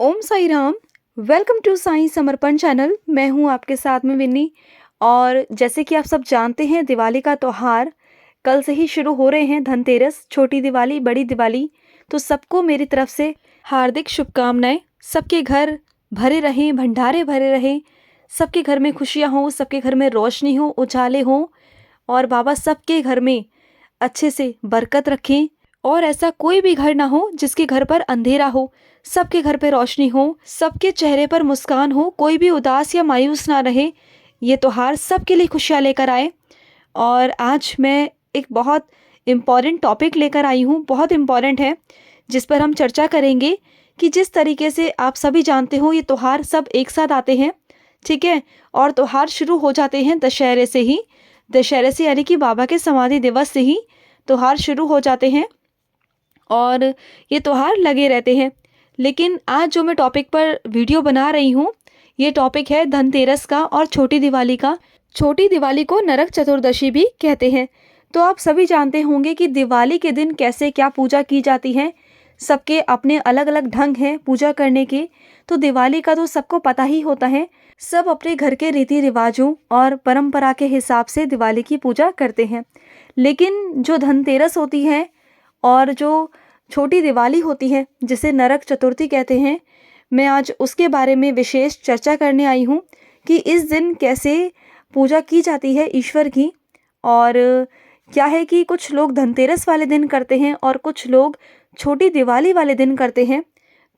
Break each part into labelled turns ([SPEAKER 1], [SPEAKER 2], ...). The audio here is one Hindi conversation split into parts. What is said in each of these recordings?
[SPEAKER 1] Om Sai Ram. Welcome to Sai Samarpan channel. मैं हूं आपके साथ में विन्नी। और जैसे कि आप सब जानते हैं, दिवाली का त्यौहार कल से ही शुरू हो रहे हैं। धनतेरस, छोटी दिवाली, बड़ी दिवाली। तो सबको मेरी तरफ से हार्दिक शुभकामनाएं। सबके घर भरे रहें, भंडारे भरे रहें, सबके घर में खुशियां हों, सबके घर में रोशनी हो, उजाले हों, और बाबा सबके घर में अच्छे से बरकत रखें। और ऐसा कोई भी घर ना हो जिसके घर पर अंधेरा हो, सबके घर पे रोशनी हो, सबके चेहरे पर मुस्कान हो, कोई भी उदास या मायूस ना रहे। ये त्योहार सबके लिए खुशियाँ लेकर आए। और आज मैं एक बहुत इम्पॉर्टेंट टॉपिक लेकर आई हूँ, बहुत इम्पॉर्टेंट है, जिस पर हम चर्चा करेंगे कि जिस तरीके से आप सभी जानते हो ये त्यौहार सब एक साथ आते हैं, ठीक है। और त्यौहार शुरू हो जाते हैं दशहरे से ही। दशहरे से यानी कि बाबा के समाधि दिवस से ही त्यौहार शुरू हो जाते हैं और ये त्यौहार लगे रहते हैं। लेकिन आज जो मैं टॉपिक पर वीडियो बना रही हूँ, ये टॉपिक है धनतेरस का और छोटी दिवाली का। छोटी दिवाली को नरक चतुर्दशी भी कहते हैं। तो आप सभी जानते होंगे कि दिवाली के दिन कैसे क्या पूजा की जाती है। सबके अपने अलग अलग ढंग हैं पूजा करने के। तो दिवाली का तो सबको पता ही होता है। सब अपने घर के रीति रिवाजों और परंपरा के हिसाब से दिवाली की पूजा करते हैं। लेकिन जो धनतेरस होती है और जो छोटी दिवाली होती है, जिसे नरक चतुर्थी कहते हैं, मैं आज उसके बारे में विशेष चर्चा करने आई हूँ कि इस दिन कैसे पूजा की जाती है ईश्वर की। और क्या है कि कुछ लोग धनतेरस वाले दिन करते हैं और कुछ लोग छोटी दिवाली वाले दिन करते हैं।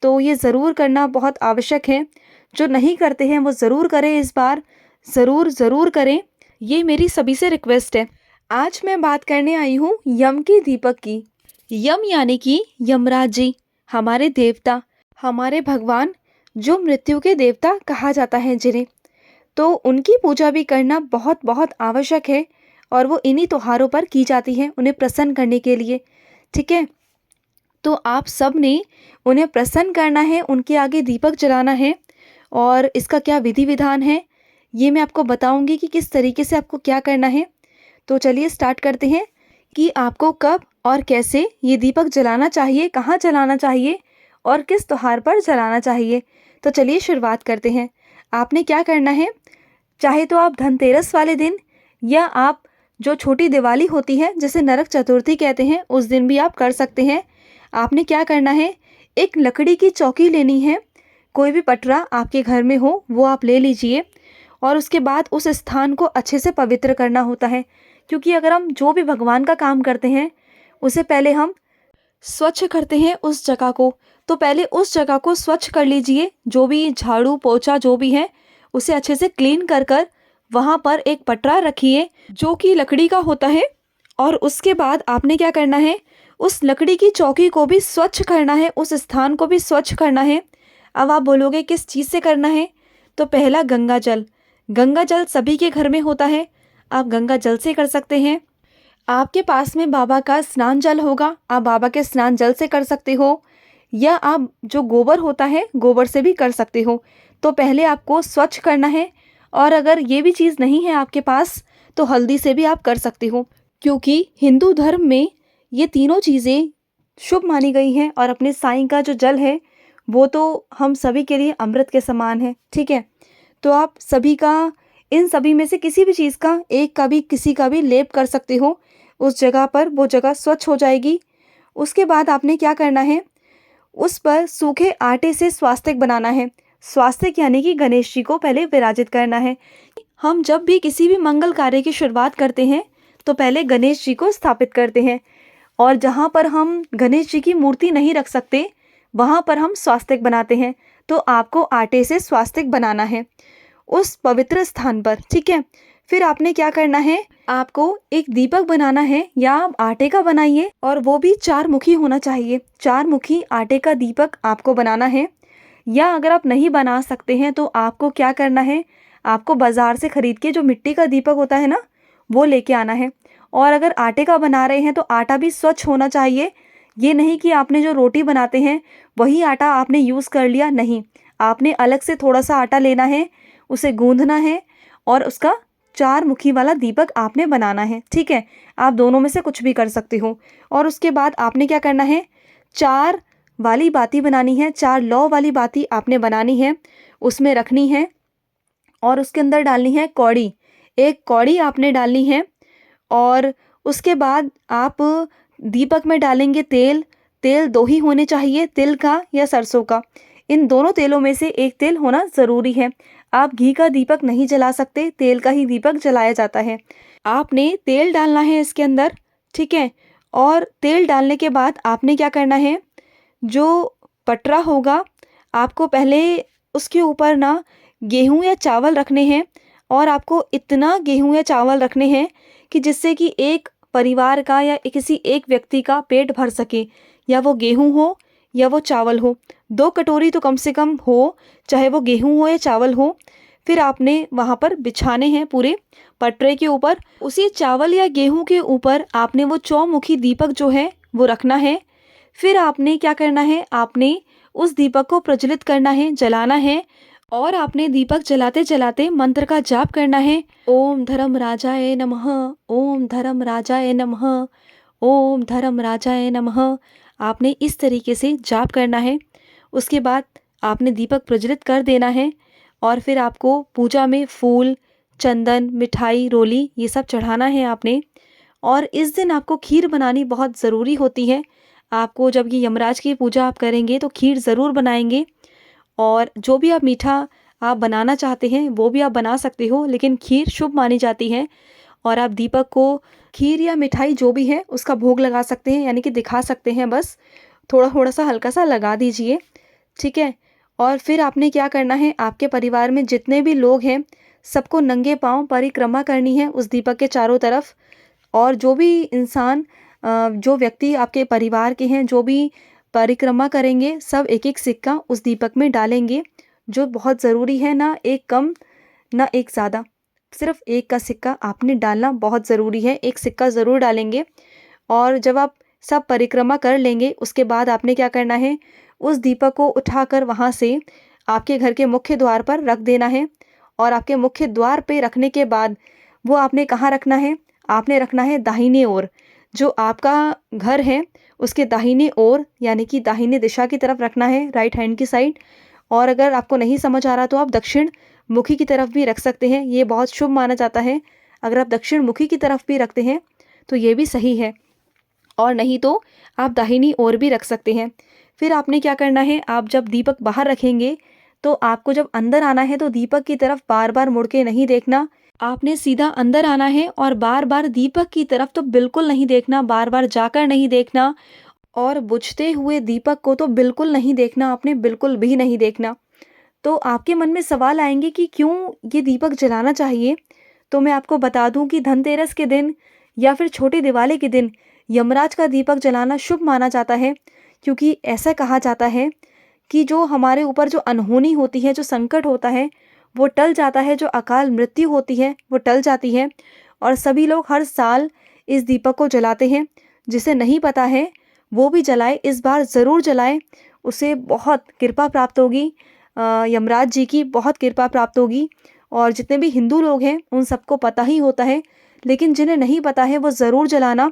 [SPEAKER 1] तो ये ज़रूर करना बहुत आवश्यक है। जो नहीं करते हैं वो ज़रूर करें, इस बार ज़रूर करें, ये मेरी सभी से रिक्वेस्ट है। आज मैं बात करने आई हूँ यम के दीपक की। यम यानी कि यमराज जी, हमारे देवता, हमारे भगवान, जो मृत्यु के देवता कहा जाता है जिन्हें। तो उनकी पूजा भी करना बहुत बहुत आवश्यक है और वो इन्हीं त्योहारों पर की जाती है, उन्हें प्रसन्न करने के लिए, ठीक है। तो आप सब ने उन्हें प्रसन्न करना है, उनके आगे दीपक जलाना है। और इसका क्या विधि विधान है ये मैं आपको बताऊंगी कि किस तरीके से आपको क्या करना है। तो चलिए स्टार्ट करते हैं कि आपको कब और कैसे ये दीपक जलाना चाहिए, कहाँ जलाना चाहिए और किस त्योहार पर जलाना चाहिए। तो चलिए शुरुआत करते हैं। आपने क्या करना है, चाहे तो आप धनतेरस वाले दिन या आप जो छोटी दिवाली होती है जिसे नरक चतुर्थी कहते हैं उस दिन भी आप कर सकते हैं। आपने क्या करना है, एक लकड़ी की चौकी लेनी है। कोई भी पटरा आपके घर में हो वो आप ले लीजिए। और उसके बाद उस स्थान को अच्छे से पवित्र करना होता है, क्योंकि अगर हम जो भी भगवान का काम करते हैं उसे पहले हम स्वच्छ करते हैं उस जगह को। तो पहले उस जगह को स्वच्छ कर लीजिए। जो भी झाड़ू पोछा जो भी है उसे अच्छे से क्लीन कर कर वहाँ पर एक पटरा रखिए जो कि लकड़ी का होता है। और उसके बाद आपने क्या करना है, उस लकड़ी की चौकी को भी स्वच्छ करना है, उस स्थान को भी स्वच्छ करना है। अब आप बोलोगे किस चीज़ से करना है, तो पहला गंगा जल। गंगा जल सभी के घर में होता है, आप गंगा जल से कर सकते हैं। आपके पास में बाबा का स्नान जल होगा, आप बाबा के स्नान जल से कर सकते हो, या आप जो गोबर होता है गोबर से भी कर सकते हो। तो पहले आपको स्वच्छ करना है। और अगर ये भी चीज़ नहीं है आपके पास तो हल्दी से भी आप कर सकते हो, क्योंकि हिंदू धर्म में ये तीनों चीज़ें शुभ मानी गई हैं। और अपने साईं का जो जल है वो तो हम सभी के लिए अमृत के समान है, ठीक है। तो आप सभी का, इन सभी में से किसी भी चीज़ का, एक का भी, किसी का भी लेप कर सकते हो उस जगह पर, वो जगह स्वच्छ हो जाएगी। उसके बाद आपने क्या करना है, उस पर सूखे आटे से स्वास्तिक बनाना है। स्वास्तिक यानी कि गणेश जी को पहले विराजित करना है। हम जब भी किसी भी मंगल कार्य की शुरुआत करते हैं तो पहले गणेश जी को स्थापित करते हैं। और जहाँ पर हम गणेश जी की मूर्ति नहीं रख सकते वहाँ पर हम स्वास्तिक बनाते हैं। तो आपको आटे से स्वास्तिक बनाना है उस पवित्र स्थान पर, ठीक है। फिर आपने क्या करना है, आपको एक दीपक बनाना है, या आप आटे का बनाइए और वो भी 4 मुखी होना चाहिए। 4 मुखी आटे का दीपक आपको बनाना है। या अगर आप नहीं बना सकते हैं तो आपको क्या करना है, आपको बाज़ार से ख़रीद के जो मिट्टी का दीपक होता है ना, वो लेके आना है। और अगर आटे का बना रहे हैं तो आटा भी स्वच्छ होना चाहिए। ये नहीं कि आपने जो रोटी बनाते हैं वही आटा आपने यूज़ कर लिया, नहीं। आपने अलग से थोड़ा सा आटा लेना है, उसे गूँधना है और उसका 4 मुखी वाला दीपक आपने बनाना है, ठीक है। आप दोनों में से कुछ भी कर सकते हो। और उसके बाद आपने क्या करना है, 4 वाली बाती बनानी है, 4 लौ वाली बाती आपने बनानी है, उसमें रखनी है और उसके अंदर डालनी है कौड़ी। 1 कौड़ी आपने डालनी है और उसके बाद आप दीपक में डालेंगे तेल। तेल 2 ही होने चाहिए, तिल का या सरसों का। इन दोनों तेलों में से एक तेल होना ज़रूरी है। आप घी का दीपक नहीं जला सकते, तेल का ही दीपक जलाया जाता है। आपने तेल डालना है इसके अंदर, ठीक है? और तेल डालने के बाद आपने क्या करना है, जो पटरा होगा आपको पहले उसके ऊपर ना गेहूँ या चावल रखने हैं और आपको इतना गेहूँ या चावल रखने हैं कि जिससे कि एक परिवार का या किसी एक व्यक्ति का पेट भर सके, या वो गेहूँ हो या वो चावल हो। 2 कटोरी तो कम से कम हो, चाहे वो गेहूँ हो या चावल हो। फिर आपने वहाँ पर बिछाने हैं पूरे पटरे के ऊपर। उसी चावल या गेहूँ के ऊपर आपने वो चौमुखी दीपक जो है वो रखना है। फिर आपने क्या करना है, आपने उस दीपक को प्रज्वलित करना है, जलाना है और आपने दीपक जलाते जलाते मंत्र का जाप करना है। ओम धर्म राजाय नमः, ओम धर्म राजाय नमः, ओम धर्म राजाय नमः। आपने इस तरीके से जाप करना है। उसके बाद आपने दीपक प्रज्वलित कर देना है और फिर आपको पूजा में फूल, चंदन, मिठाई, रोली ये सब चढ़ाना है आपने। और इस दिन आपको खीर बनानी बहुत ज़रूरी होती है। आपको जब ये यमराज की पूजा आप करेंगे तो खीर ज़रूर बनाएंगे और जो भी आप मीठा आप बनाना चाहते हैं वो भी आप बना सकते हो, लेकिन खीर शुभ मानी जाती है। और आप दीपक को खीर या मिठाई जो भी है उसका भोग लगा सकते हैं, यानी कि दिखा सकते हैं, बस थोड़ा थोड़ा सा हल्का सा लगा दीजिए, ठीक है? और फिर आपने क्या करना है, आपके परिवार में जितने भी लोग हैं सबको नंगे पाँव परिक्रमा करनी है उस दीपक के चारों तरफ। और जो भी इंसान जो व्यक्ति आपके परिवार के हैं जो भी परिक्रमा करेंगे सब एक एक सिक्का उस दीपक में डालेंगे, जो बहुत ज़रूरी है, ना एक कम ना एक ज़्यादा, सिर्फ एक का सिक्का आपने डालना बहुत ज़रूरी है, एक सिक्का ज़रूर डालेंगे। और जब आप सब परिक्रमा कर लेंगे उसके बाद आपने क्या करना है, उस दीपक को उठाकर वहाँ से आपके घर के मुख्य द्वार पर रख देना है। और आपके मुख्य द्वार पे रखने के बाद वो आपने कहाँ रखना है, आपने रखना है दाहिने ओर। जो आपका घर है उसके दाहिने ओर, यानी कि दाहिने दिशा की तरफ रखना है, राइट हैंड की साइड। और अगर आपको नहीं समझ आ रहा तो आप दक्षिण मुखी की तरफ भी रख सकते हैं, ये बहुत शुभ माना जाता है। अगर आप दक्षिण मुखी की तरफ भी रखते हैं तो ये भी सही है, और नहीं तो आप दाहिनी ओर भी रख सकते हैं। फिर आपने क्या करना है, आप जब दीपक बाहर रखेंगे तो आपको जब अंदर आना है तो दीपक की तरफ बार बार मुड़ के नहीं देखना, आपने सीधा अंदर आना है और बार बार दीपक की तरफ तो बिल्कुल नहीं देखना, बार बार जाकर नहीं देखना और बुझते हुए दीपक को तो बिल्कुल नहीं देखना, आपने बिल्कुल भी नहीं देखना। तो आपके मन में सवाल आएंगे कि क्यों ये दीपक जलाना चाहिए। तो मैं आपको बता दूं कि धनतेरस के दिन या फिर छोटी दिवाली के दिन यमराज का दीपक जलाना शुभ माना जाता है, क्योंकि ऐसा कहा जाता है कि जो हमारे ऊपर जो अनहोनी होती है, जो संकट होता है वो टल जाता है, जो अकाल मृत्यु होती है वो टल जाती है। और सभी लोग हर साल इस दीपक को जलाते हैं। जिसे नहीं पता है वो भी जलाए, इस बार ज़रूर जलाए, उसे बहुत कृपा प्राप्त होगी, यमराज जी की बहुत कृपा प्राप्त होगी। और जितने भी हिंदू लोग हैं उन सबको पता ही होता है, लेकिन जिन्हें नहीं पता है वो ज़रूर जलाना।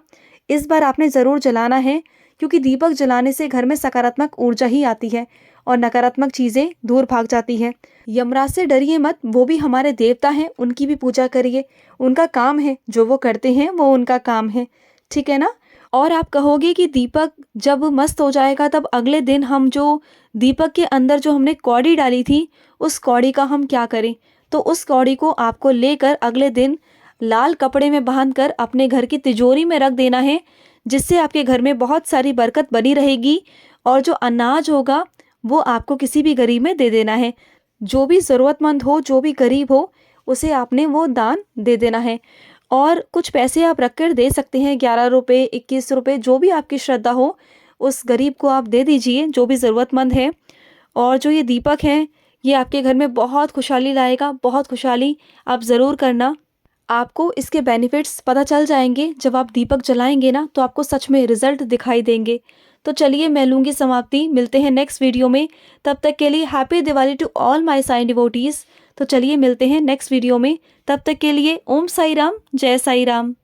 [SPEAKER 1] इस बार आपने ज़रूर जलाना है, क्योंकि दीपक जलाने से घर में सकारात्मक ऊर्जा ही आती है और नकारात्मक चीज़ें दूर भाग जाती हैं। यमराज से डरिए मत, वो भी हमारे देवता हैं, उनकी भी पूजा करिए, उनका काम है, जो वो करते हैं वो उनका काम है, ठीक है ना? और आप कहोगे कि दीपक जब मस्त हो जाएगा तब अगले दिन हम जो दीपक के अंदर जो हमने कौड़ी डाली थी उस कौड़ी का हम क्या करें? तो उस कौड़ी को आपको लेकर अगले दिन लाल कपड़े में बांधकर अपने घर की तिजोरी में रख देना है, जिससे आपके घर में बहुत सारी बरकत बनी रहेगी। और जो अनाज होगा वो आपको किसी भी गरीब में दे देना है। जो भी ज़रूरतमंद हो, जो भी गरीब हो, उसे आपने वो दान दे देना है। और कुछ पैसे आप रख कर दे सकते हैं, 11 रुपये, 21 रुपये, जो भी आपकी श्रद्धा हो उस गरीब को आप दे दीजिए, जो भी ज़रूरतमंद है। और जो ये दीपक हैं ये आपके घर में बहुत खुशहाली लाएगा, बहुत खुशहाली। आप ज़रूर करना, आपको इसके बेनिफिट्स पता चल जाएंगे। जब आप दीपक जलाएंगे ना तो आपको सच में रिजल्ट दिखाई देंगे। तो चलिए मैं लूँगी समाप्ति, मिलते हैं नेक्स्ट वीडियो में। तब तक के लिए happy Diwali to all my Sai devotees. तो चलिए मिलते हैं नेक्स्ट वीडियो में, तब तक के लिए ओम साई राम, जय साई राम।